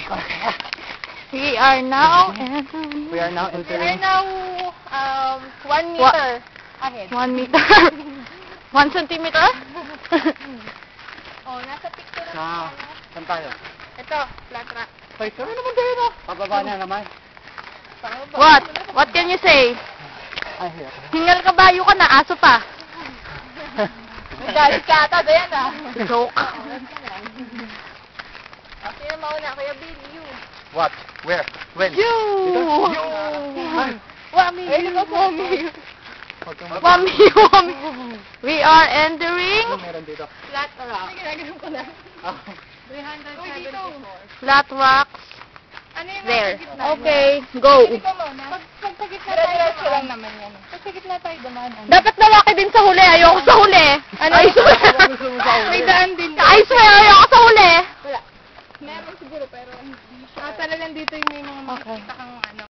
We are now entering. We are now We are entering. now 1 meter ahead. 1 meter. 1 centimeter? Oh, nasa picture na Ah, saan tayo? Ito, flat rock. Ay, saan naman tayo na? Pababa na naman. What? What can you say? Ay, here. Hingal kabayo ka na, aso pa. May galit ka ata, Dayan ah. Joke. Sino mauna? Kuya Bill, you. What? Where? When? You! Dito? Ay, Wami! Ay, ito, Wami! huwag kang Wami! Wami! We are entering Ano meron dito? Flat rock. Ginaganon ko na. Ah, 374. flat rocks. Ano yung There. nasa gitna? Okay, go. Ikaw muna. Pag sa gitna tayo, diretso lang naman yan. Pag sa gitna tayo dumaan. Dapat lalaki din sa huli. Ayoko sa huli. Ano? I swear. gusto mo sa huli? May daan din. I swear, ayoko sa huli. Wala. Meron siguro pero hindi siya. Talagang dito yung may mga makikita kang